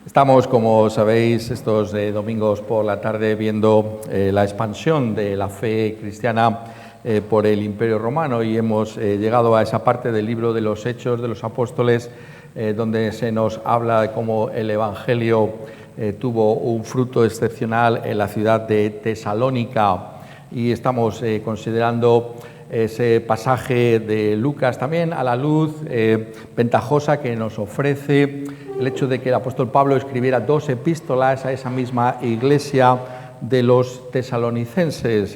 Estamos, como sabéis, estos domingos por la tarde viendo la expansión de la fe cristiana por el Imperio Romano y hemos llegado a esa parte del libro de los Hechos de los Apóstoles donde se nos habla de cómo el Evangelio tuvo un fruto excepcional en la ciudad de Tesalónica y estamos considerando ese pasaje de Lucas también a la luz ventajosa que nos ofrece el hecho de que el apóstol Pablo escribiera dos epístolas a esa misma iglesia de los tesalonicenses,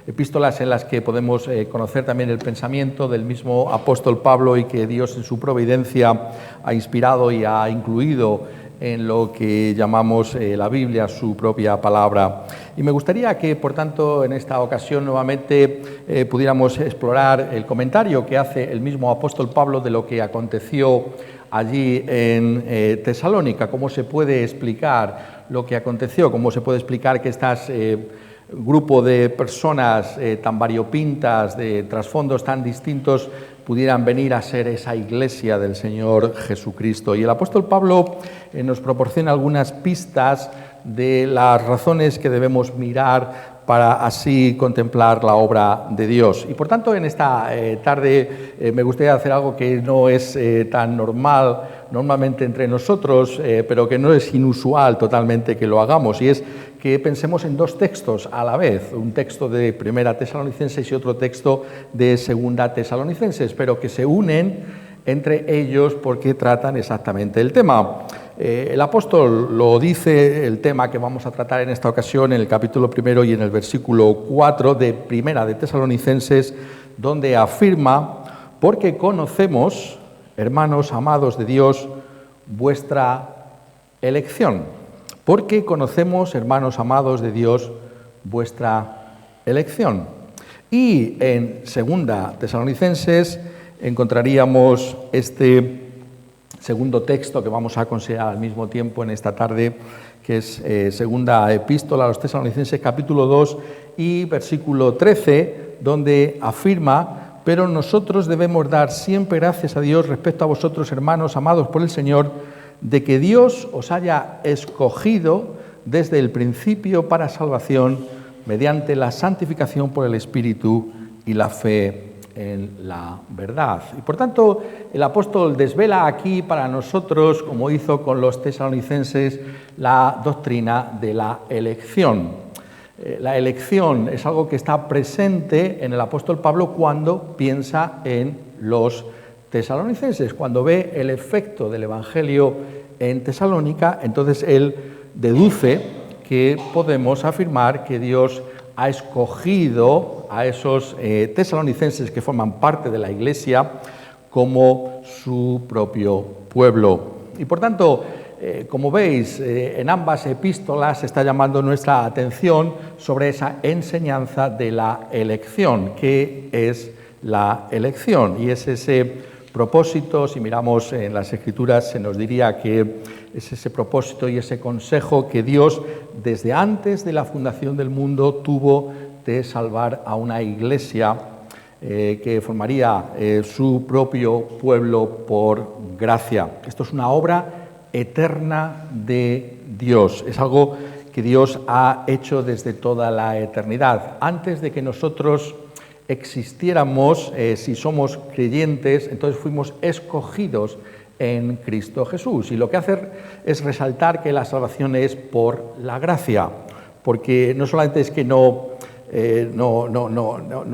epístolas en las que podemos conocer también el pensamiento del mismo apóstol Pablo y que Dios en su providencia ha inspirado y ha incluido en lo que llamamos la Biblia, su propia palabra. Y me gustaría que, por tanto, en esta ocasión nuevamente pudiéramos explorar el comentario que hace el mismo apóstol Pablo de lo que aconteció allí en Tesalónica, cómo se puede explicar lo que aconteció, cómo se puede explicar que estas grupo de personas tan variopintas, de trasfondos tan distintos, pudieran venir a ser esa iglesia del Señor Jesucristo. Y el apóstol Pablo nos proporciona algunas pistas de las razones que debemos mirar para así contemplar la obra de Dios. Y por tanto, en esta tarde me gustaría hacer algo que no es tan normalmente entre nosotros, pero que no es inusual totalmente que lo hagamos, y es que pensemos en dos textos a la vez, un texto de Primera Tesalonicenses y otro texto de Segunda Tesalonicenses, pero que se unen entre ellos porque tratan exactamente el tema. El apóstol lo dice, el tema que vamos a tratar en esta ocasión, en el capítulo 1 y en el versículo 4 de Primera de Tesalonicenses, donde afirma: porque conocemos, hermanos amados de Dios, vuestra elección. Porque conocemos, hermanos amados de Dios, vuestra elección. Y en Segunda Tesalonicenses encontraríamos este segundo texto que vamos a considerar al mismo tiempo en esta tarde, que es Segunda Epístola a los Tesalonicenses, capítulo 2 y versículo 13, donde afirma: pero nosotros debemos dar siempre gracias a Dios respecto a vosotros, hermanos amados por el Señor, de que Dios os haya escogido desde el principio para salvación mediante la santificación por el Espíritu y la fe en la verdad. Y por tanto, el apóstol desvela aquí para nosotros, como hizo con los tesalonicenses, la doctrina de la elección. La elección es algo que está presente en el apóstol Pablo cuando piensa en los tesalonicenses. Cuando ve el efecto del Evangelio en Tesalónica, entonces él deduce que podemos afirmar que Dios ha escogido a esos tesalonicenses que forman parte de la iglesia como su propio pueblo. Y por tanto, como veis, en ambas epístolas se está llamando nuestra atención sobre esa enseñanza de la elección. ¿Qué es la elección? Y es ese propósito, si miramos en las Escrituras, se nos diría que es ese propósito y ese consejo que Dios, desde antes de la fundación del mundo, tuvo de salvar a una iglesia que formaría su propio pueblo por gracia. Esto es una obra eterna de Dios, es algo que Dios ha hecho desde toda la eternidad. Antes de que nosotros existiéramos, si somos creyentes, entonces fuimos escogidos en Cristo Jesús. Y lo que hace es resaltar que la salvación es por la gracia, porque no solamente es que no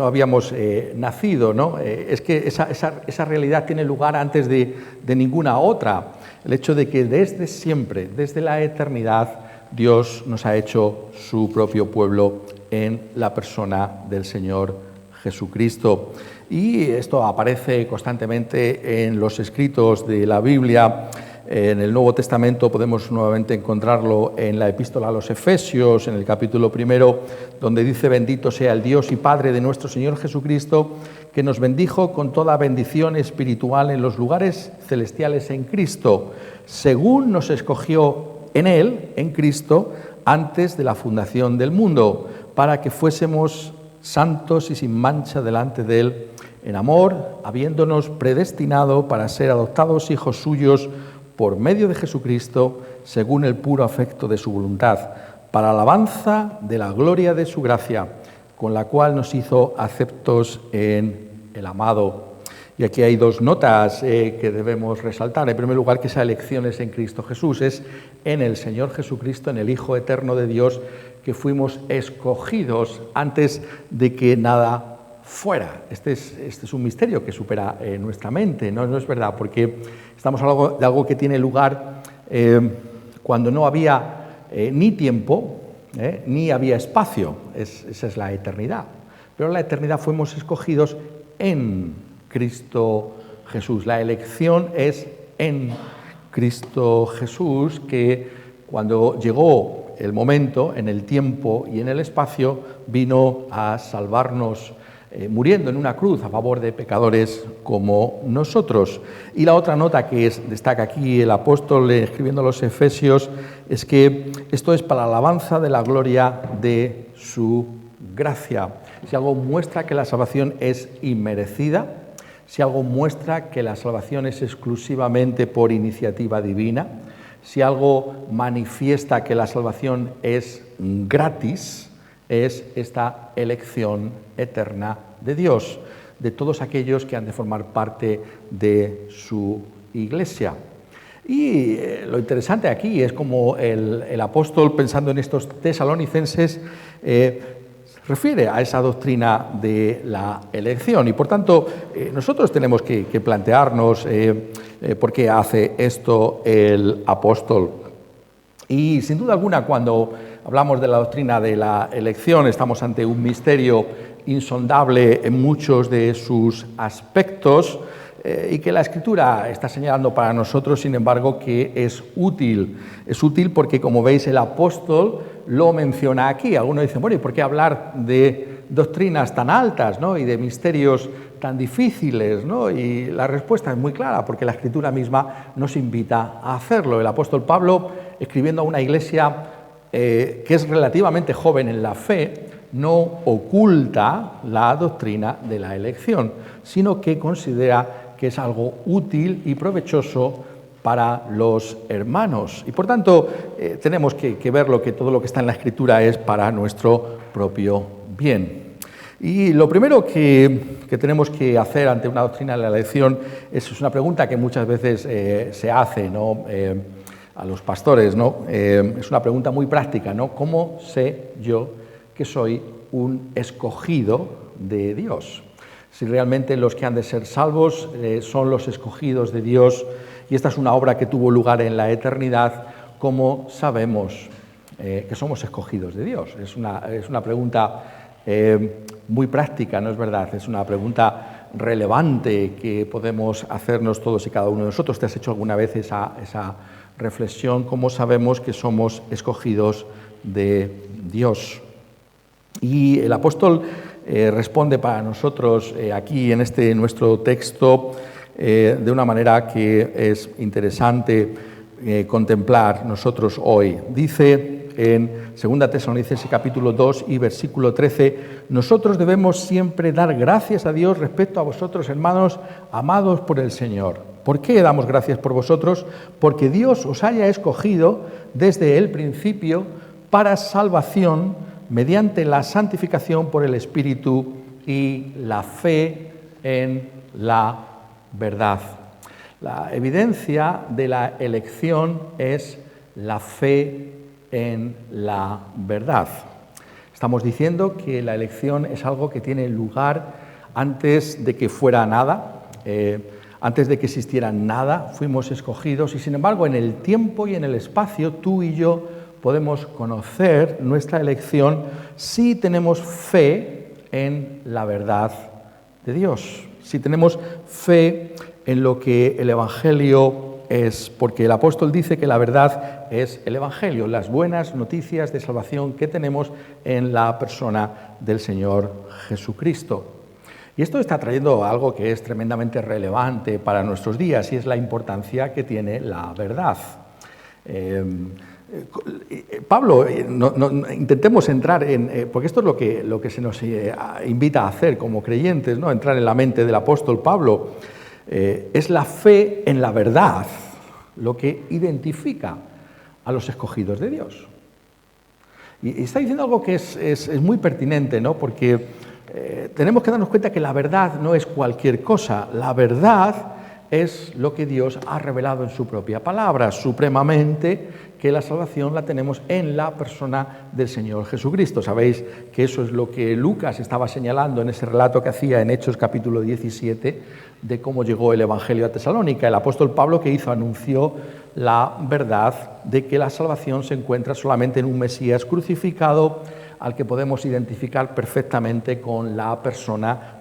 habíamos nacido, ¿no? Es que esa realidad tiene lugar antes de ninguna otra. El hecho de que desde siempre, desde la eternidad, Dios nos ha hecho su propio pueblo en la persona del Señor Jesucristo. Y esto aparece constantemente en los escritos de la Biblia. En el Nuevo Testamento podemos nuevamente encontrarlo en la Epístola a los Efesios, en el capítulo 1, donde dice: bendito sea el Dios y Padre de nuestro Señor Jesucristo, que nos bendijo con toda bendición espiritual en los lugares celestiales en Cristo, según nos escogió en Él, en Cristo, antes de la fundación del mundo, para que fuésemos santos y sin mancha delante de Él, en amor, habiéndonos predestinado para ser adoptados hijos suyos por medio de Jesucristo, según el puro afecto de su voluntad, para alabanza de la gloria de su gracia, con la cual nos hizo aceptos en el amado. Y aquí hay dos notas que debemos resaltar. En primer lugar, que esa elección es en Cristo Jesús, es en el Señor Jesucristo, en el Hijo eterno de Dios, que fuimos escogidos antes de que nada fuera. Este es un misterio que supera nuestra mente, no es verdad, porque estamos hablando de algo que tiene lugar cuando no había ni tiempo, ni había espacio. Esa es la eternidad. Pero en la eternidad fuimos escogidos en Cristo Jesús. La elección es en Cristo Jesús, que cuando llegó el momento, en el tiempo y en el espacio, vino a salvarnos muriendo en una cruz a favor de pecadores como nosotros. Y la otra nota que destaca aquí el apóstol escribiendo a los Efesios es que esto es para la alabanza de la gloria de su gracia. Si algo muestra que la salvación es inmerecida, si algo muestra que la salvación es exclusivamente por iniciativa divina, si algo manifiesta que la salvación es gratis, es esta elección eterna de Dios, de todos aquellos que han de formar parte de su iglesia. Y lo interesante aquí es como el apóstol, pensando en estos tesalonicenses, refiere a esa doctrina de la elección. Y por tanto, nosotros tenemos que plantearnos por qué hace esto el apóstol. Y sin duda alguna, cuando hablamos de la doctrina de la elección, estamos ante un misterio insondable en muchos de sus aspectos y que la Escritura está señalando para nosotros, sin embargo, que es útil. Es útil porque, como veis, el apóstol lo menciona aquí. Algunos dicen, bueno, ¿y por qué hablar de doctrinas tan altas, ¿no? Y de misterios tan difíciles, ¿no? Y la respuesta es muy clara, porque la Escritura misma nos invita a hacerlo. El apóstol Pablo, escribiendo a una iglesia que es relativamente joven en la fe, no oculta la doctrina de la elección, sino que considera que es algo útil y provechoso para los hermanos. Y por tanto, tenemos que ver que todo lo que está en la Escritura es para nuestro propio bien. Y lo primero que tenemos que hacer ante una doctrina de la elección es una pregunta que muchas veces se hace, ¿no? A los pastores, ¿no? Es una pregunta muy práctica, ¿no? ¿Cómo sé yo que soy un escogido de Dios? Si realmente los que han de ser salvos son los escogidos de Dios, y esta es una obra que tuvo lugar en la eternidad, ¿cómo sabemos que somos escogidos de Dios? Es una pregunta muy práctica, ¿no es verdad? Es una pregunta relevante que podemos hacernos todos y cada uno de nosotros. ¿Te has hecho alguna vez esa reflexión? ¿Cómo sabemos que somos escogidos de Dios? Y el apóstol responde para nosotros aquí en nuestro texto de una manera que es interesante contemplar nosotros hoy. Dice en 2 Tesalonicenses capítulo 2 y versículo 13, nosotros debemos siempre dar gracias a Dios respecto a vosotros, hermanos, amados por el Señor. ¿Por qué damos gracias por vosotros? Porque Dios os haya escogido desde el principio para salvación mediante la santificación por el Espíritu y la fe en la verdad. La evidencia de la elección es la fe en la verdad. Estamos diciendo que la elección es algo que tiene lugar antes de que fuera nada, antes de que existiera nada, fuimos escogidos y sin embargo en el tiempo y en el espacio tú y yo podemos conocer nuestra elección si tenemos fe en la verdad de Dios, si tenemos fe en lo que el Evangelio es, porque el apóstol dice que la verdad es el Evangelio, las buenas noticias de salvación que tenemos en la persona del Señor Jesucristo. Y esto está trayendo algo que es tremendamente relevante para nuestros días y es la importancia que tiene la verdad. Pablo, intentemos entrar porque esto es lo que se nos invita a hacer como creyentes, ¿no? Entrar en la mente del apóstol Pablo. Es la fe en la verdad, lo que identifica a los escogidos de Dios. Y está diciendo algo que es muy pertinente, ¿no? Porque tenemos que darnos cuenta que la verdad no es cualquier cosa. La verdad es lo que Dios ha revelado en su propia palabra, supremamente, que la salvación la tenemos en la persona del Señor Jesucristo. Sabéis que eso es lo que Lucas estaba señalando en ese relato que hacía en Hechos capítulo 17 de cómo llegó el Evangelio a Tesalónica. El apóstol Pablo, ¿qué hizo? Anunció la verdad de que la salvación se encuentra solamente en un Mesías crucificado, al que podemos identificar perfectamente con la persona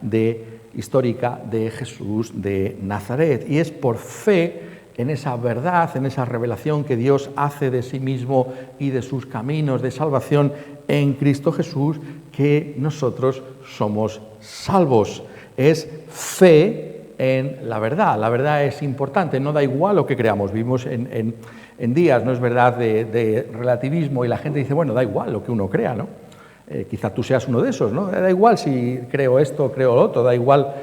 histórica de Jesús de Nazaret. Y es por fe en esa verdad, en esa revelación que Dios hace de sí mismo y de sus caminos de salvación en Cristo Jesús, que nosotros somos salvos. Es fe en la verdad. La verdad es importante, no da igual lo que creamos. Vivimos en días, no es verdad, de relativismo, y la gente dice, bueno, da igual lo que uno crea, ¿no? Quizá tú seas uno de esos, ¿no? Da igual si creo esto o creo lo otro, da igual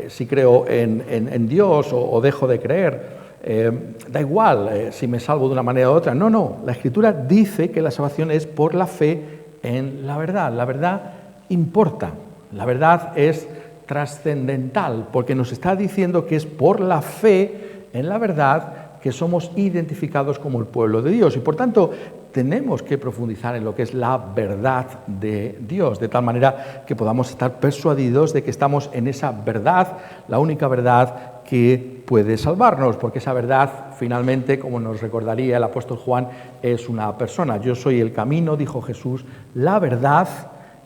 si creo en Dios o dejo de creer. Da igual si me salvo de una manera u otra. No, la Escritura dice que la salvación es por la fe en la verdad. La verdad importa, la verdad es trascendental, porque nos está diciendo que es por la fe en la verdad que somos identificados como el pueblo de Dios, y por tanto tenemos que profundizar en lo que es la verdad de Dios, de tal manera que podamos estar persuadidos de que estamos en esa verdad, la única verdad que puede salvarnos, porque esa verdad, finalmente, como nos recordaría el apóstol Juan, es una persona. Yo soy el camino, dijo Jesús, la verdad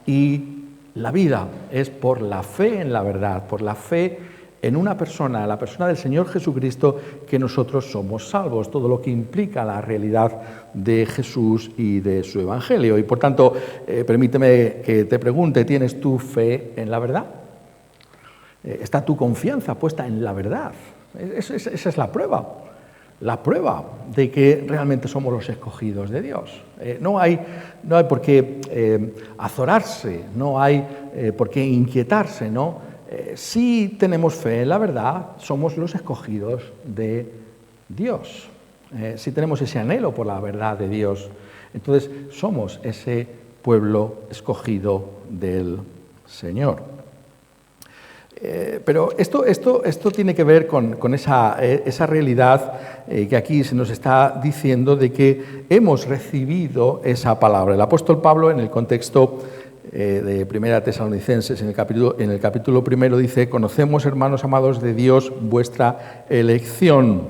y la vida. Es por la fe en la verdad, por la fe en una persona, la persona del Señor Jesucristo, que nosotros somos salvos, todo lo que implica la realidad de Jesús y de su Evangelio. Y por tanto, permíteme que te pregunte, ¿tienes tu fe en la verdad? ¿Está tu confianza puesta en la verdad? Esa es la prueba de que realmente somos los escogidos de Dios. No hay por qué azorarse, no hay por qué inquietarse, ¿no? Si tenemos fe en la verdad, somos los escogidos de Dios. Si tenemos ese anhelo por la verdad de Dios, entonces somos ese pueblo escogido del Señor. Pero esto tiene que ver con esa realidad que aquí se nos está diciendo de que hemos recibido esa palabra. El apóstol Pablo, en el contexto de Primera Tesalonicenses, en el capítulo 1, dice: conocemos, hermanos amados de Dios, vuestra elección.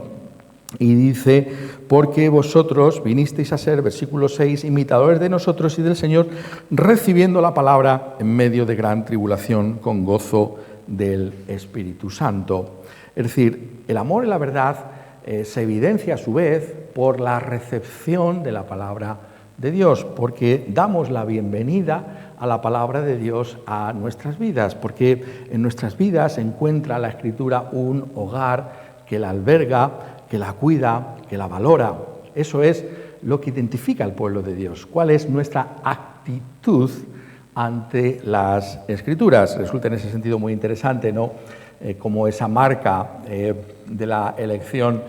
Y dice: porque vosotros vinisteis a ser, versículo 6, imitadores de nosotros y del Señor, recibiendo la palabra en medio de gran tribulación, con gozo del Espíritu Santo. Es decir, el amor en la verdad se evidencia a su vez por la recepción de la palabra de Dios, porque damos la bienvenida a la palabra de Dios a nuestras vidas, porque en nuestras vidas se encuentra la Escritura un hogar que la alberga, que la cuida, que la valora. Eso es lo que identifica al pueblo de Dios. ¿Cuál es nuestra actitud ante las Escrituras? Resulta en ese sentido muy interesante, ¿no? Como esa marca de la elección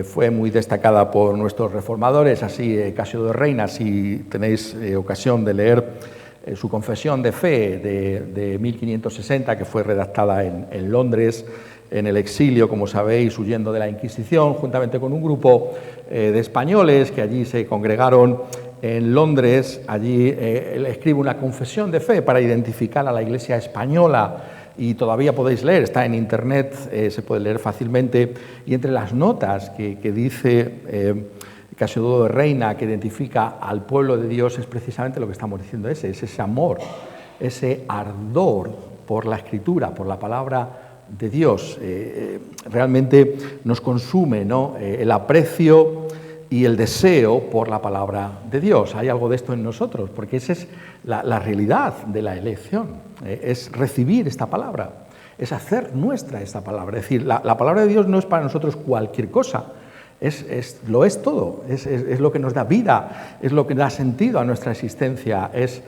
fue muy destacada por nuestros reformadores, así Casio de Reina, si tenéis ocasión de leer su confesión de fe de 1560, que fue redactada en Londres, en el exilio, como sabéis, huyendo de la Inquisición, juntamente con un grupo de españoles que allí se congregaron en Londres. Allí él escribe una confesión de fe para identificar a la Iglesia española, y todavía podéis leer, está en internet, se puede leer fácilmente, y entre las notas que dice Casio de Reina, que identifica al pueblo de Dios, es precisamente lo que estamos diciendo, es ese amor, ese ardor por la Escritura, por la palabra de Dios. Realmente nos consume, ¿no? El aprecio y el deseo por la palabra de Dios. Hay algo de esto en nosotros, porque esa es la realidad de la elección, es recibir esta palabra, es hacer nuestra esta palabra. Es decir, la palabra de Dios no es para nosotros cualquier cosa, lo es todo, es lo que nos da vida, es lo que da sentido a nuestra existencia, es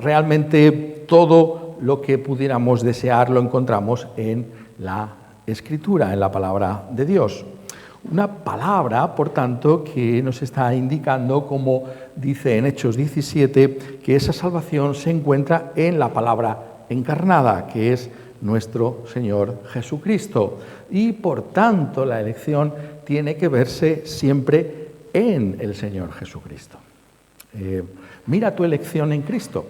realmente todo lo que pudiéramos desear lo encontramos en la Escritura, en la palabra de Dios. Una palabra, por tanto, que nos está indicando, como dice en Hechos 17, que esa salvación se encuentra en la palabra encarnada, que es nuestro Señor Jesucristo. Y, por tanto, la elección tiene que verse siempre en el Señor Jesucristo. Mira tu elección en Cristo.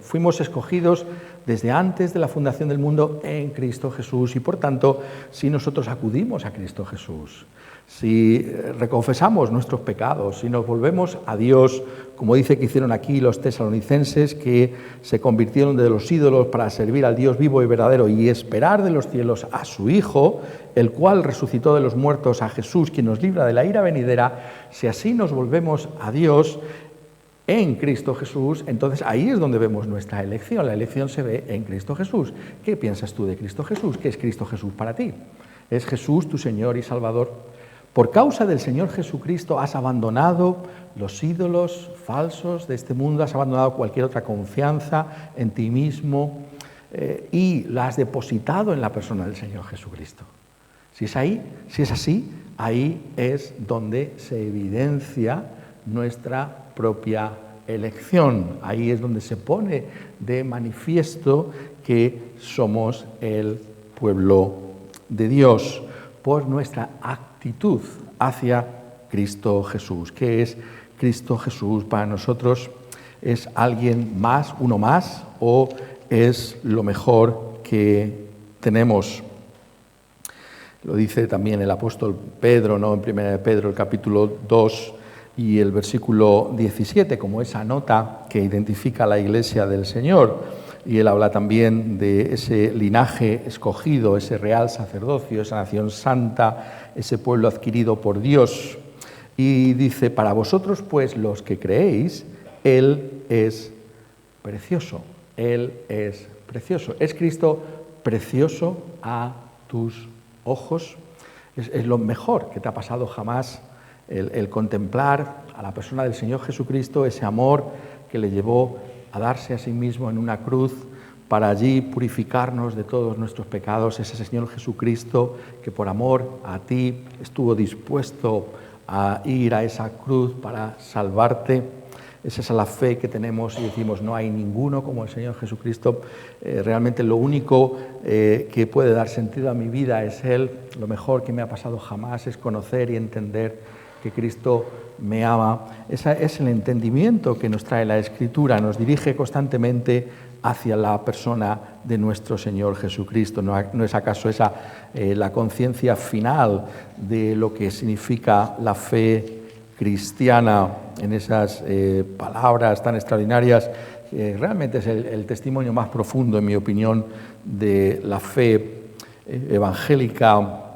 Fuimos escogidos desde antes de la fundación del mundo en Cristo Jesús y, por tanto, si nosotros acudimos a Cristo Jesús, si reconfesamos nuestros pecados, si nos volvemos a Dios, como dice que hicieron aquí los tesalonicenses, que se convirtieron de los ídolos para servir al Dios vivo y verdadero y esperar de los cielos a su Hijo, el cual resucitó de los muertos, a Jesús, quien nos libra de la ira venidera, si así nos volvemos a Dios en Cristo Jesús, entonces ahí es donde vemos nuestra elección. La elección se ve en Cristo Jesús. ¿Qué piensas tú de Cristo Jesús? ¿Qué es Cristo Jesús para ti? ¿Es Jesús tu Señor y Salvador? Por causa del Señor Jesucristo has abandonado los ídolos falsos de este mundo, has abandonado cualquier otra confianza en ti mismo y la has depositado en la persona del Señor Jesucristo. Si es así, ahí es donde se evidencia nuestra propia elección. Ahí es donde se pone de manifiesto que somos el pueblo de Dios por nuestra actitud hacia Cristo Jesús. ¿Qué es Cristo Jesús para nosotros? ¿Es alguien más, uno más, o es lo mejor que tenemos? Lo dice también el apóstol Pedro, ¿no? En 1 Pedro, el capítulo 2 y el versículo 17, como esa nota que identifica a la Iglesia del Señor. Y él habla también de ese linaje escogido, ese real sacerdocio, esa nación santa, ese pueblo adquirido por Dios. Y dice, para vosotros pues los que creéis, Él es precioso. Él es precioso. ¿Es Cristo precioso a tus ojos? Es lo mejor que te ha pasado jamás el contemplar a la persona del Señor Jesucristo, ese amor que le llevó a darse a sí mismo en una cruz para allí purificarnos de todos nuestros pecados, ese Señor Jesucristo que por amor a ti estuvo dispuesto a ir a esa cruz para salvarte. Esa es la fe que tenemos y decimos, no hay ninguno como el Señor Jesucristo. Realmente lo único que puede dar sentido a mi vida es Él. Lo mejor que me ha pasado jamás es conocer y entender que Cristo me ama. Ese es el entendimiento que nos trae la Escritura, nos dirige constantemente hacia la persona de nuestro Señor Jesucristo. ¿No es acaso esa la conciencia final de lo que significa la fe cristiana en esas palabras tan extraordinarias? Realmente es el testimonio más profundo, en mi opinión, de la fe evangélica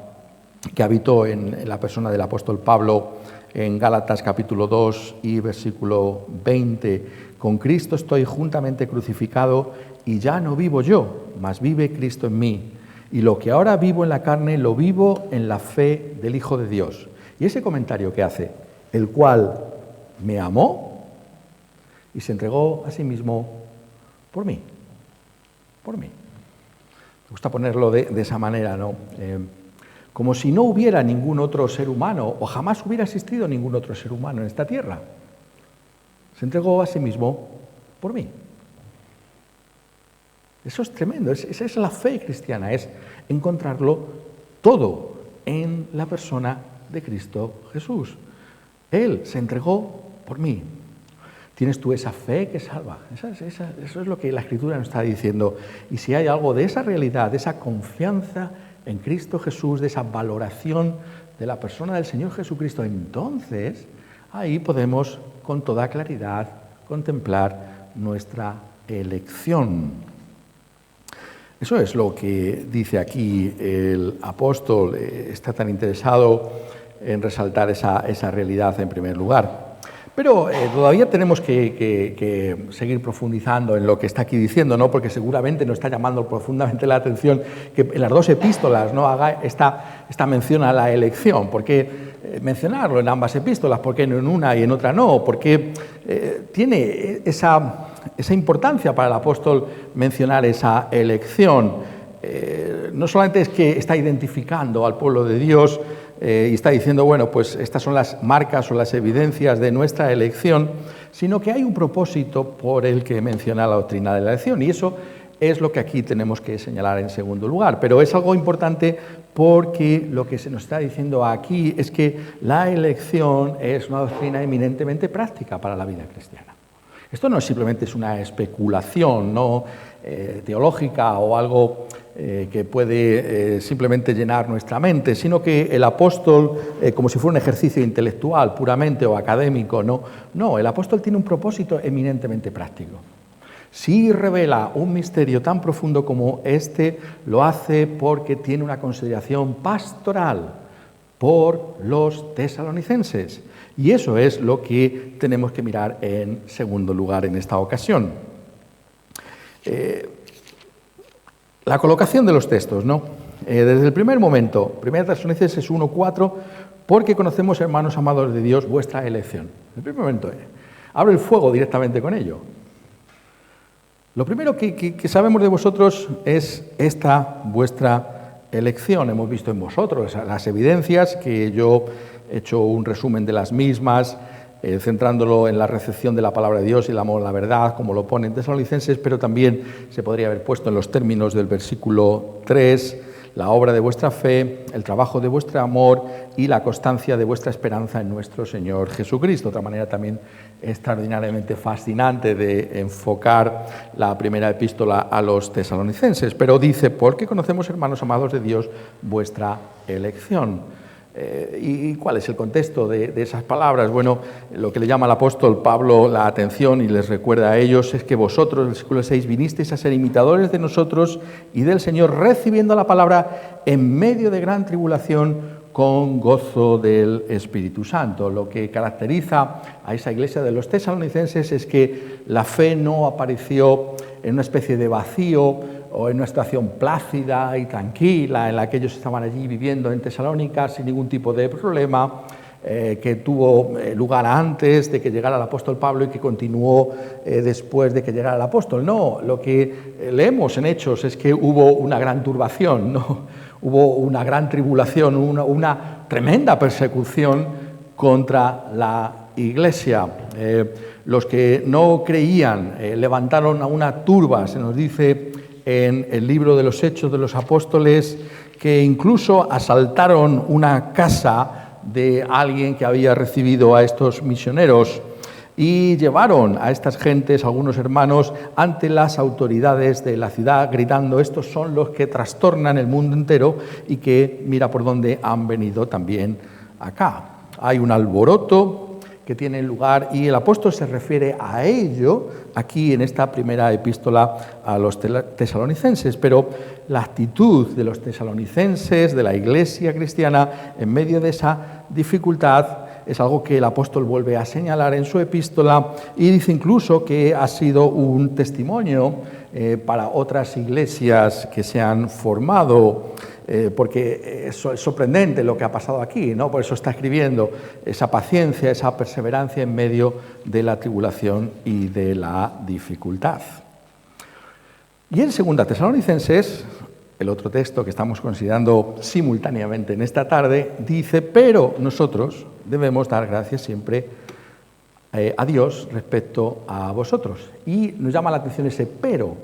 que habitó en la persona del apóstol Pablo en Gálatas capítulo 2 y versículo 20. Con Cristo estoy juntamente crucificado y ya no vivo yo, mas vive Cristo en mí. Y lo que ahora vivo en la carne lo vivo en la fe del Hijo de Dios. Y ese comentario que hace, el cual me amó y se entregó a sí mismo por mí. Por mí. Me gusta ponerlo de esa manera, ¿no? Como si no hubiera ningún otro ser humano, o jamás hubiera existido ningún otro ser humano en esta tierra. Se entregó a sí mismo por mí. Eso es tremendo, esa es la fe cristiana, es encontrarlo todo en la persona de Cristo Jesús. Él se entregó por mí. ¿Tienes tú esa fe que salva? Eso es lo que la Escritura nos está diciendo. Y si hay algo de esa realidad, de esa confianza en Cristo Jesús, de esa valoración de la persona del Señor Jesucristo, entonces ahí podemos con toda claridad contemplar nuestra elección. Eso es lo que dice aquí el apóstol. Está tan interesado en resaltar esa realidad en primer lugar. Pero todavía tenemos que seguir profundizando en lo que está aquí diciendo, ¿no? Porque seguramente nos está llamando profundamente la atención que en las dos epístolas no haga esta mención a la elección. ¿Por qué mencionarlo en ambas epístolas? ¿Por qué no en una y en otra no? Porque tiene esa importancia para el apóstol mencionar esa elección. No solamente es que está identificando al pueblo de Dios y está diciendo, bueno, pues estas son las marcas o las evidencias de nuestra elección, sino que hay un propósito por el que menciona la doctrina de la elección, y eso es lo que aquí tenemos que señalar en segundo lugar. Pero es algo importante porque lo que se nos está diciendo aquí es que la elección es una doctrina eminentemente práctica para la vida cristiana. Esto no simplemente es una especulación teológica o algo que puede simplemente llenar nuestra mente, sino que el apóstol, como si fuera un ejercicio intelectual puramente o académico, no, el apóstol tiene un propósito eminentemente práctico. Si revela un misterio tan profundo como este, lo hace porque tiene una consideración pastoral por los tesalonicenses. Y eso es lo que tenemos que mirar en segundo lugar en esta ocasión. La colocación de los textos, ¿no? Desde el primer momento, 1 Tesalonicenses 1:4, porque conocemos, hermanos amados de Dios, vuestra elección. El primer momento, abre el fuego directamente con ello. Lo primero que sabemos de vosotros es esta vuestra elección. Hemos visto en vosotros las evidencias, que yo he hecho un resumen de las mismas, centrándolo en la recepción de la palabra de Dios y el amor a la verdad, como lo pone en Tesalonicenses, pero también se podría haber puesto en los términos del versículo 3, la obra de vuestra fe, el trabajo de vuestro amor y la constancia de vuestra esperanza en nuestro Señor Jesucristo. Otra manera también extraordinariamente fascinante de enfocar la primera epístola a los tesalonicenses. Pero dice, porque conocemos, hermanos amados de Dios, vuestra elección. ¿Y cuál es el contexto de esas palabras? Bueno, lo que le llama el apóstol Pablo la atención y les recuerda a ellos es que vosotros, versículo 6, vinisteis a ser imitadores de nosotros y del Señor, recibiendo la palabra en medio de gran tribulación con gozo del Espíritu Santo. Lo que caracteriza a esa iglesia de los tesalonicenses es que la fe no apareció en una especie de vacío o en una situación plácida y tranquila en la que ellos estaban allí viviendo en Tesalónica sin ningún tipo de problema, que tuvo lugar antes de que llegara el apóstol Pablo y que continuó después de que llegara el apóstol. No, lo que leemos en Hechos es que hubo una gran turbación, ¿no? Hubo una gran tribulación, una tremenda persecución contra la iglesia. Los que no creían levantaron a una turba, se nos dice en el libro de los Hechos de los Apóstoles, que incluso asaltaron una casa de alguien que había recibido a estos misioneros y llevaron a estas gentes, algunos hermanos, ante las autoridades de la ciudad, gritando, estos son los que trastornan el mundo entero y que mira por dónde han venido también acá. Hay un alboroto que tiene lugar y el apóstol se refiere a ello aquí en esta primera epístola a los tesalonicenses, pero la actitud de los tesalonicenses, de la iglesia cristiana, en medio de esa dificultad, es algo que el apóstol vuelve a señalar en su epístola y dice incluso que ha sido un testimonio para otras iglesias que se han formado, porque es sorprendente lo que ha pasado aquí, ¿no? Por eso está escribiendo esa paciencia, esa perseverancia en medio de la tribulación y de la dificultad. Y en 2 Tesalonicenses, el otro texto que estamos considerando simultáneamente en esta tarde, dice, pero nosotros debemos dar gracias siempre a Dios respecto a vosotros. Y nos llama la atención ese pero.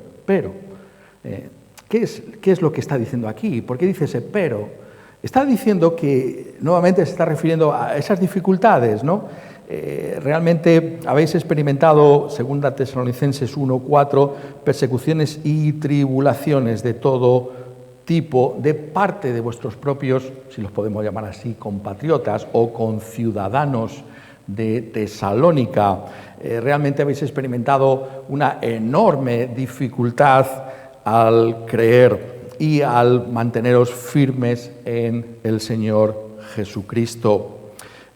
¿Qué es lo que está diciendo aquí? ¿Por qué dice ese pero? Está diciendo que nuevamente se está refiriendo a esas dificultades, ¿no? Realmente habéis experimentado, 2 Tesalonicenses 1:4, persecuciones y tribulaciones de todo tipo de parte de vuestros propios, si los podemos llamar así, compatriotas o conciudadanos de Tesalónica. Realmente habéis experimentado una enorme dificultad al creer y al manteneros firmes en el Señor Jesucristo.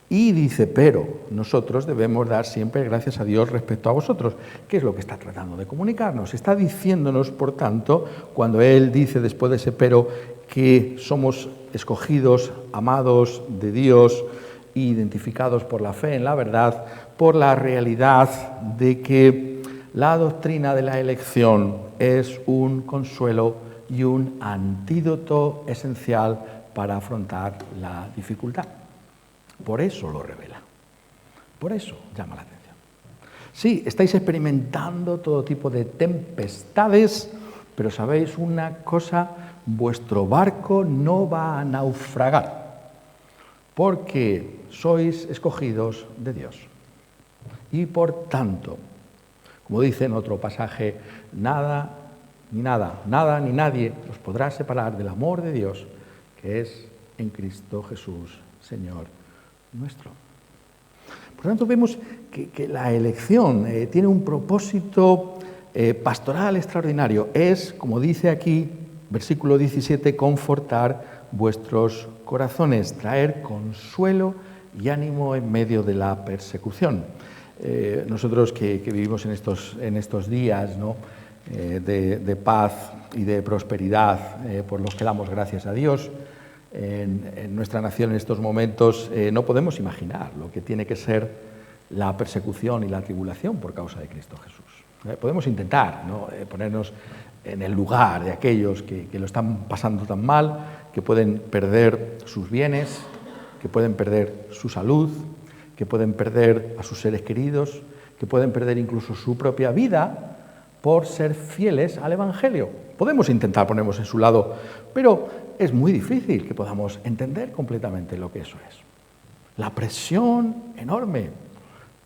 Y dice, pero nosotros debemos dar siempre gracias a Dios respecto a vosotros. ¿Qué es lo que está tratando de comunicarnos? Está diciéndonos, por tanto, cuando Él dice después de ese pero, que somos escogidos, amados de Dios, identificados por la fe en la verdad, por la realidad de que la doctrina de la elección es un consuelo y un antídoto esencial para afrontar la dificultad. Por eso lo revela. Por eso llama la atención. Sí, estáis experimentando todo tipo de tempestades, pero sabéis una cosa, vuestro barco no va a naufragar, porque sois escogidos de Dios. Y por tanto, como dice en otro pasaje, nada ni nadie os podrá separar del amor de Dios, que es en Cristo Jesús, Señor nuestro. Por tanto, vemos que la elección tiene un propósito pastoral extraordinario. Es, como dice aquí, versículo 17, confortar vuestros corazones, traer consuelo y ánimo en medio de la persecución. Nosotros que vivimos en estos días, ¿no?, de paz y de prosperidad, por los que damos gracias a Dios, en nuestra nación en estos momentos no podemos imaginar lo que tiene que ser la persecución y la tribulación por causa de Cristo Jesús. Podemos intentar, ¿no?, ponernos en el lugar de aquellos que lo están pasando tan mal, que pueden perder sus bienes, que pueden perder su salud, que pueden perder a sus seres queridos, que pueden perder incluso su propia vida por ser fieles al Evangelio. Podemos intentar ponernos en su lado, pero es muy difícil que podamos entender completamente lo que eso es. La presión enorme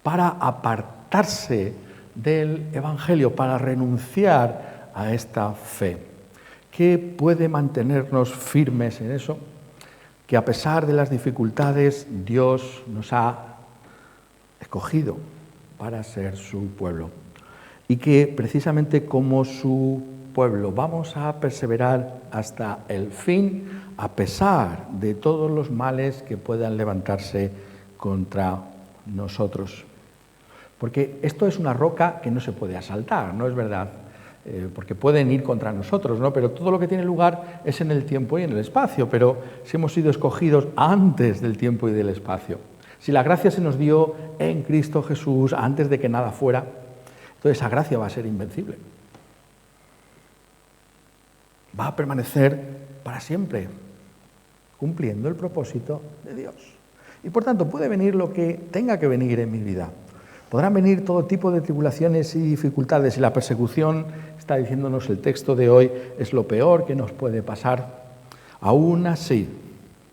para apartarse del Evangelio, para renunciar a esta fe. ¿Qué puede mantenernos firmes en eso? Que a pesar de las dificultades, Dios nos ha escogido para ser su pueblo. Y que precisamente como su pueblo vamos a perseverar hasta el fin, a pesar de todos los males que puedan levantarse contra nosotros. Porque esto es una roca que no se puede asaltar, ¿no es verdad? Porque pueden ir contra nosotros, ¿no? Pero todo lo que tiene lugar es en el tiempo y en el espacio, pero si hemos sido escogidos antes del tiempo y del espacio, si la gracia se nos dio en Cristo Jesús antes de que nada fuera, entonces esa gracia va a ser invencible. Va a permanecer para siempre, cumpliendo el propósito de Dios. Y por tanto puede venir lo que tenga que venir en mi vida. Podrán venir todo tipo de tribulaciones y dificultades, y la persecución, está diciéndonos el texto de hoy, es lo peor que nos puede pasar. Aún así,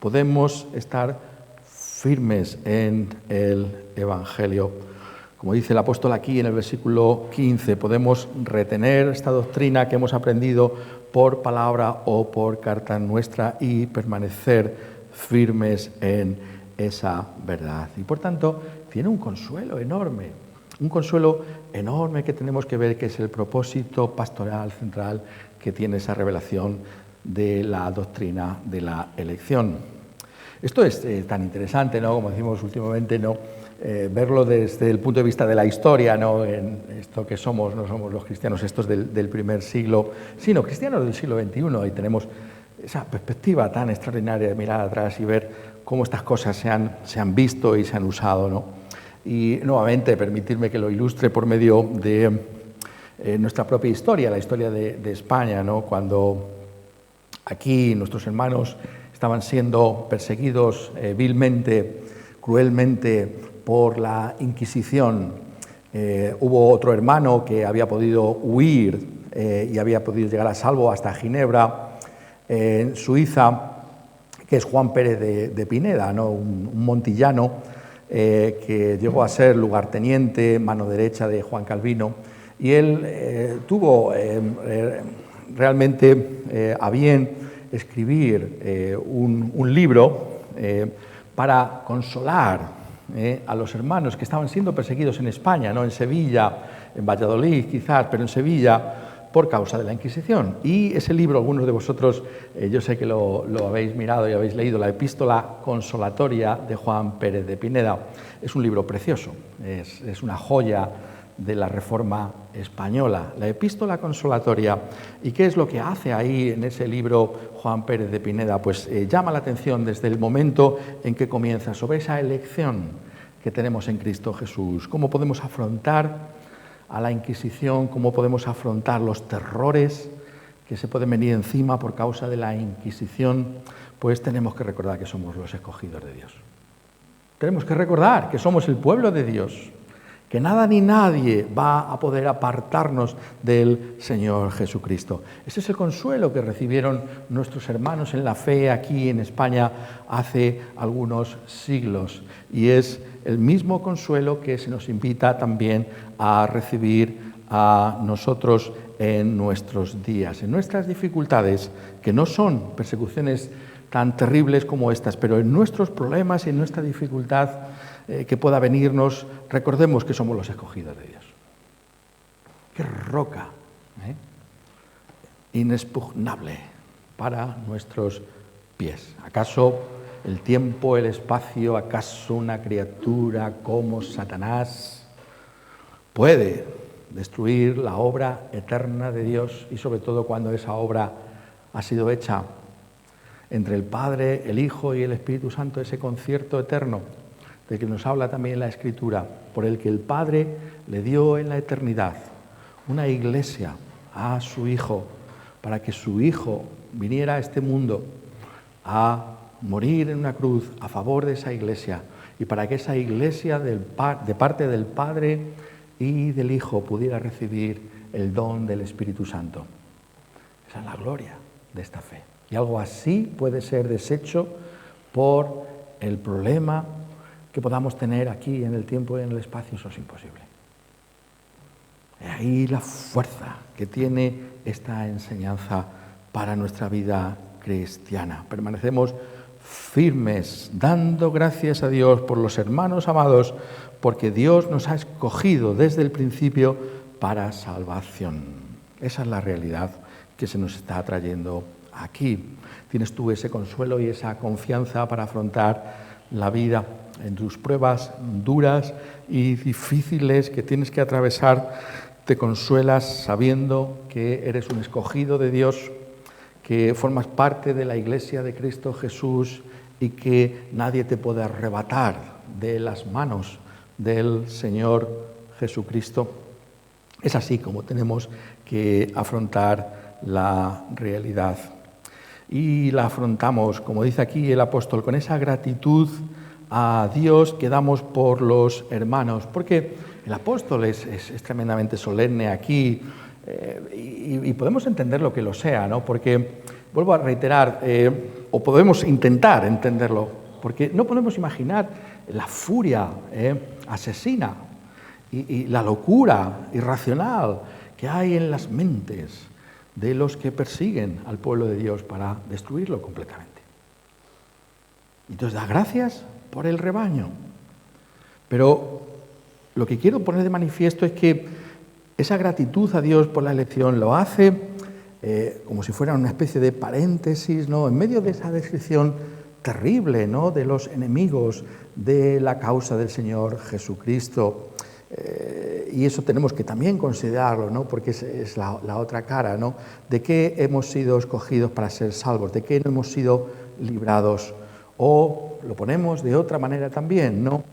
podemos estar firmes en el Evangelio. Como dice el apóstol aquí en el versículo 15, podemos retener esta doctrina que hemos aprendido por palabra o por carta nuestra y permanecer firmes en esa verdad. Y por tanto, tiene un consuelo enorme que tenemos que ver, que es el propósito pastoral central que tiene esa revelación de la doctrina de la elección. Esto es tan interesante, ¿no?, como decimos últimamente, ¿no?, verlo desde el punto de vista de la historia, ¿no?, en esto que somos, no somos los cristianos estos del primer siglo, sino cristianos del siglo XXI, y tenemos esa perspectiva tan extraordinaria de mirar atrás y ver cómo estas cosas se han visto y se han usado, ¿no? Y nuevamente permitirme que lo ilustre por medio de nuestra propia historia, la historia de España, ¿no?, cuando aquí nuestros hermanos estaban siendo perseguidos vilmente, cruelmente por la Inquisición. Hubo otro hermano que había podido huir y había podido llegar a salvo hasta Ginebra, en Suiza, que es Juan Pérez de Pineda, ¿no?, un montillano que llegó a ser lugarteniente, mano derecha de Juan Calvino, y él tuvo realmente a bien escribir un libro para consolar a los hermanos que estaban siendo perseguidos en España, no en Sevilla, en Valladolid quizás, pero en Sevilla, por causa de la Inquisición. Y ese libro, algunos de vosotros, yo sé que lo habéis mirado y habéis leído, la Epístola Consolatoria de Juan Pérez de Pineda. Es un libro precioso, es una joya de la Reforma española, la Epístola Consolatoria. ¿Y qué es lo que hace ahí en ese libro Juan Pérez de Pineda? Pues llama la atención desde el momento en que comienza sobre esa elección que tenemos en Cristo Jesús. ¿Cómo podemos afrontar a la Inquisición? ¿Cómo podemos afrontar los terrores que se pueden venir encima por causa de la Inquisición, pues tenemos que recordar que somos los escogidos de Dios. Tenemos que recordar que somos el pueblo de Dios, que nada ni nadie va a poder apartarnos del Señor Jesucristo. Ese es el consuelo que recibieron nuestros hermanos en la fe aquí en España hace algunos siglos, y es el mismo consuelo que se nos invita también a recibir a nosotros en nuestros días, en nuestras dificultades, que no son persecuciones tan terribles como estas, pero en nuestros problemas y en nuestra dificultad que pueda venirnos, recordemos que somos los escogidos de Dios. ¡Qué roca! Inexpugnable para nuestros pies. ¿Acaso el tiempo, el espacio, acaso una criatura como Satanás puede destruir la obra eterna de Dios, y sobre todo cuando esa obra ha sido hecha entre el Padre, el Hijo y el Espíritu Santo, ese concierto eterno del que nos habla también la Escritura, por el que el Padre le dio en la eternidad una iglesia a su Hijo, para que su Hijo viniera a este mundo a morir en una cruz a favor de esa iglesia, y para que esa iglesia de parte del Padre y del Hijo pudiera recibir el don del Espíritu Santo. Esa es la gloria de esta fe. Y algo así puede ser deshecho por el problema que podamos tener aquí en el tiempo y en el espacio. Eso es imposible. Y ahí la fuerza que tiene esta enseñanza para nuestra vida cristiana. Permanecemos firmes, dando gracias a Dios por los hermanos amados, porque Dios nos ha escogido desde el principio para salvación. Esa es la realidad que se nos está trayendo aquí. Tienes tú ese consuelo y esa confianza para afrontar la vida en tus pruebas duras y difíciles que tienes que atravesar. Te consuelas sabiendo que eres un escogido de Dios, que formas parte de la Iglesia de Cristo Jesús y que nadie te puede arrebatar de las manos del Señor Jesucristo. Es así como tenemos que afrontar la realidad. Y la afrontamos, como dice aquí el apóstol, con esa gratitud a Dios que damos por los hermanos, porque el apóstol es tremendamente solemne aquí, y podemos entender lo que lo sea, ¿no? Porque, vuelvo a reiterar, o podemos intentar entenderlo, porque no podemos imaginar la furia asesina y la locura irracional que hay en las mentes de los que persiguen al pueblo de Dios para destruirlo completamente. Entonces da gracias por el rebaño. Pero lo que quiero poner de manifiesto es que esa gratitud a Dios por la elección lo hace como si fuera una especie de paréntesis, ¿no?, en medio de esa descripción terrible, ¿no?, de los enemigos de la causa del Señor Jesucristo. Y eso tenemos que también considerarlo, ¿no?, porque es la otra cara, ¿no?, de qué hemos sido escogidos para ser salvos, de qué no hemos sido librados. O lo ponemos de otra manera también, ¿no?,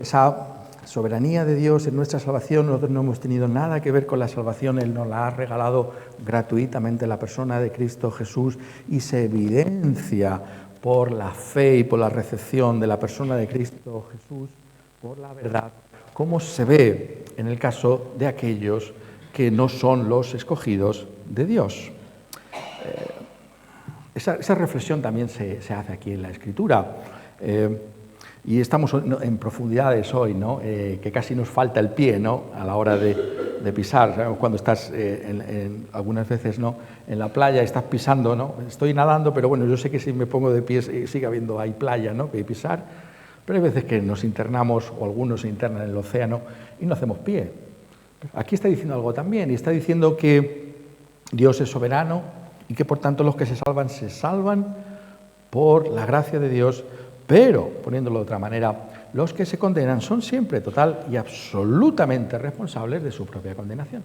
esa soberanía de Dios en nuestra salvación. Nosotros no hemos tenido nada que ver con la salvación, Él nos la ha regalado gratuitamente en la persona de Cristo Jesús, y se evidencia por la fe y por la recepción de la persona de Cristo Jesús, por la verdad, como se ve en el caso de aquellos que no son los escogidos de Dios. Esa reflexión también se hace aquí en la Escritura. Y estamos en profundidades hoy, ¿no?, que casi nos falta el pie, ¿no?, a la hora de pisar. ¿Sabes? Cuando estás algunas veces, ¿no?, en la playa, estás pisando, ¿no? Estoy nadando, pero bueno, yo sé que si me pongo de pies sigue habiendo ahí playa, ¿no?, que pisar. Pero hay veces que nos internamos, o algunos se internan en el océano, y no hacemos pie. Aquí está diciendo algo también, y está diciendo que Dios es soberano y que por tanto los que se salvan por la gracia de Dios, pero, poniéndolo de otra manera, los que se condenan son siempre total y absolutamente responsables de su propia condenación.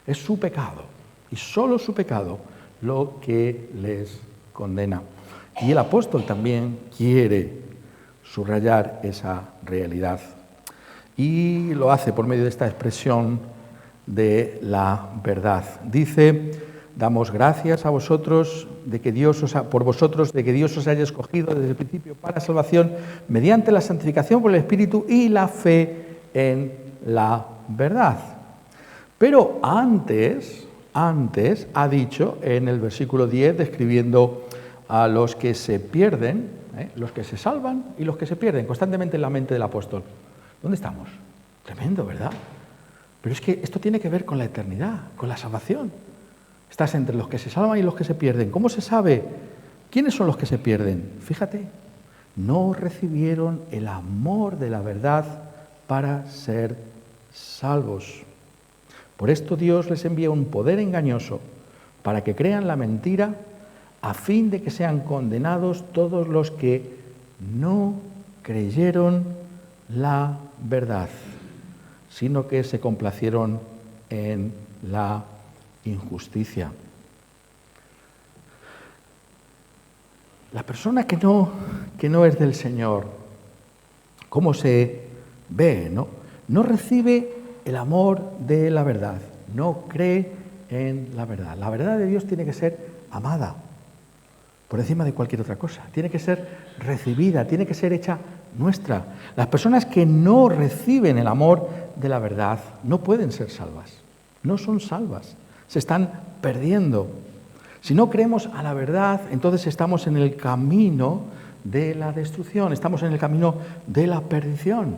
Es su pecado, y solo su pecado, lo que les condena. Y el apóstol también quiere subrayar esa realidad. Y lo hace por medio de esta expresión de la verdad. Dice: damos gracias a vosotros de que Dios por vosotros de que Dios os haya escogido desde el principio para salvación mediante la santificación por el Espíritu y la fe en la verdad. Pero antes ha dicho en el versículo 10, describiendo a los que se pierden, los que se salvan y los que se pierden, constantemente en la mente del apóstol. ¿Dónde estamos? Tremendo, ¿verdad? Pero es que esto tiene que ver con la eternidad, con la salvación. Estás entre los que se salvan y los que se pierden. ¿Cómo se sabe quiénes son los que se pierden? Fíjate, no recibieron el amor de la verdad para ser salvos. Por esto Dios les envía un poder engañoso para que crean la mentira, a fin de que sean condenados todos los que no creyeron la verdad, sino que se complacieron en la injusticia. La persona que no es del Señor, ¿cómo se ve? No recibe el amor de la verdad, no cree en la verdad. La verdad de Dios tiene que ser amada por encima de cualquier otra cosa, tiene que ser recibida, tiene que ser hecha nuestra. Las personas que no reciben el amor de la verdad no pueden ser salvas, no son salvas, se están perdiendo. Si no creemos a la verdad, entonces estamos en el camino de la destrucción, estamos en el camino de la perdición.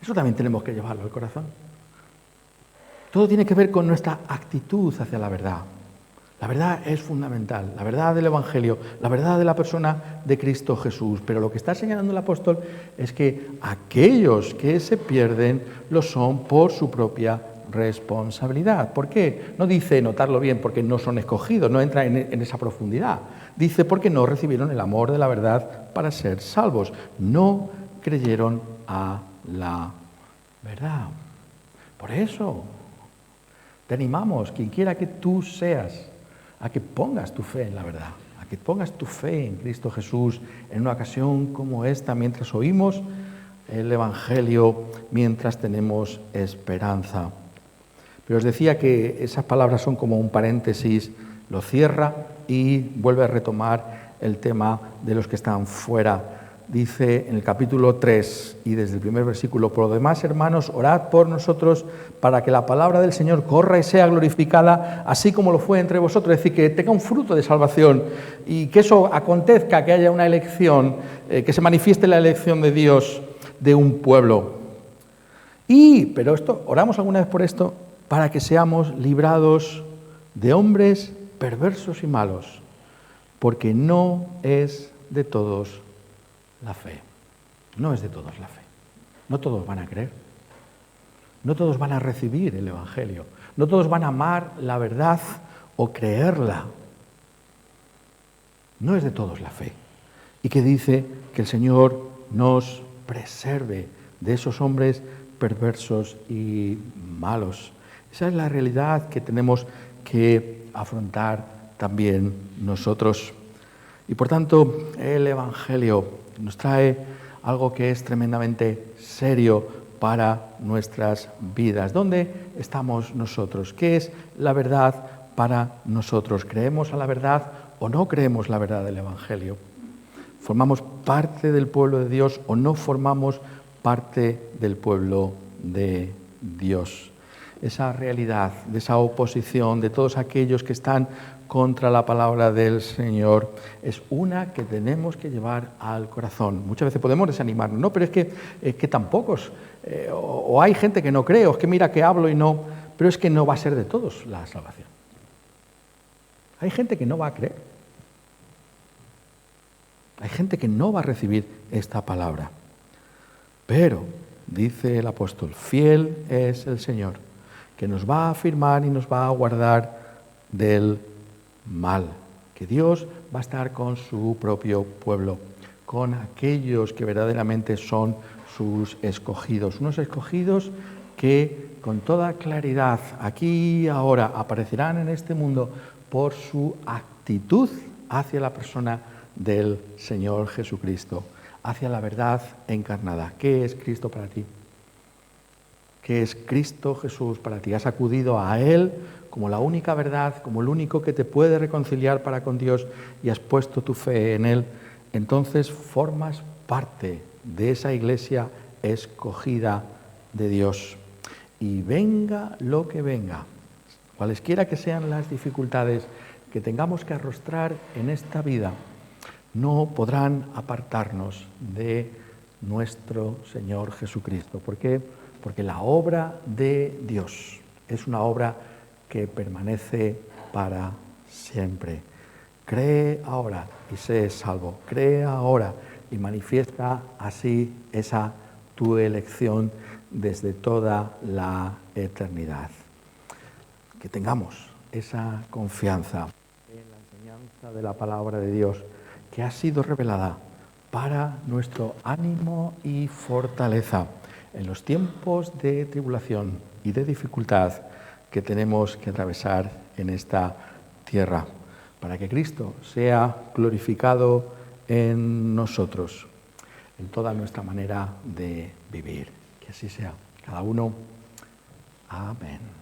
Eso también tenemos que llevarlo al corazón. Todo tiene que ver con nuestra actitud hacia la verdad. La verdad es fundamental, la verdad del Evangelio, la verdad de la persona de Cristo Jesús. Pero lo que está señalando el apóstol es que aquellos que se pierden lo son por su propia responsabilidad. ¿Por qué? No dice, notarlo bien, porque no son escogidos, no entra en esa profundidad. Dice porque no recibieron el amor de la verdad para ser salvos. No creyeron a la verdad. Por eso te animamos, quien quiera que tú seas, a que pongas tu fe en la verdad, a que pongas tu fe en Cristo Jesús en una ocasión como esta, mientras oímos el Evangelio, mientras tenemos esperanza. Pero os decía que esas palabras son como un paréntesis, lo cierra y vuelve a retomar el tema de los que están fuera. Dice en el capítulo 3 y desde el primer versículo: por lo demás, hermanos, orad por nosotros para que la palabra del Señor corra y sea glorificada, así como lo fue entre vosotros. Es decir, que tenga un fruto de salvación y que eso acontezca, que haya una elección, que se manifieste la elección de Dios de un pueblo. Pero esto, oramos alguna vez por esto, para que seamos librados de hombres perversos y malos, porque no es de todos la fe. No es de todos la fe. No todos van a creer. No todos van a recibir el Evangelio. No todos van a amar la verdad o creerla. No es de todos la fe. Y que dice que el Señor nos preserve de esos hombres perversos y malos. Esa es la realidad que tenemos que afrontar también nosotros. Y por tanto, el Evangelio nos trae algo que es tremendamente serio para nuestras vidas. ¿Dónde estamos nosotros? ¿Qué es la verdad para nosotros? ¿Creemos a la verdad o no creemos la verdad del Evangelio? ¿Formamos parte del pueblo de Dios o no formamos parte del pueblo de Dios? Esa realidad, de esa oposición de todos aquellos que están contra la palabra del Señor, es una que tenemos que llevar al corazón. Muchas veces podemos desanimarnos, ¿no? Pero es que tampoco, o hay gente que no cree, o es que mira que hablo y no, pero es que no va a ser de todos la salvación. Hay gente que no va a creer. Hay gente que no va a recibir esta palabra. Pero, dice el apóstol, fiel es el Señor, que nos va a afirmar y nos va a guardar del mal, que Dios va a estar con su propio pueblo, con aquellos que verdaderamente son sus escogidos, unos escogidos que con toda claridad aquí y ahora aparecerán en este mundo por su actitud hacia la persona del Señor Jesucristo, hacia la verdad encarnada. ¿Qué es Cristo para ti? que es Cristo Jesús para ti. Has acudido a Él como la única verdad, como el único que te puede reconciliar para con Dios y has puesto tu fe en Él. Entonces formas parte de esa iglesia escogida de Dios. Y venga lo que venga, cualesquiera que sean las dificultades que tengamos que arrostrar en esta vida, no podrán apartarnos de nuestro Señor Jesucristo. ¿Por qué? Porque la obra de Dios es una obra que permanece para siempre. Cree ahora y sé salvo. Cree ahora y manifiesta así esa tu elección desde toda la eternidad. Que tengamos esa confianza en la enseñanza de la palabra de Dios que ha sido revelada para nuestro ánimo y fortaleza en los tiempos de tribulación y de dificultad que tenemos que atravesar en esta tierra, para que Cristo sea glorificado en nosotros, en toda nuestra manera de vivir. Que así sea. Cada uno. Amén.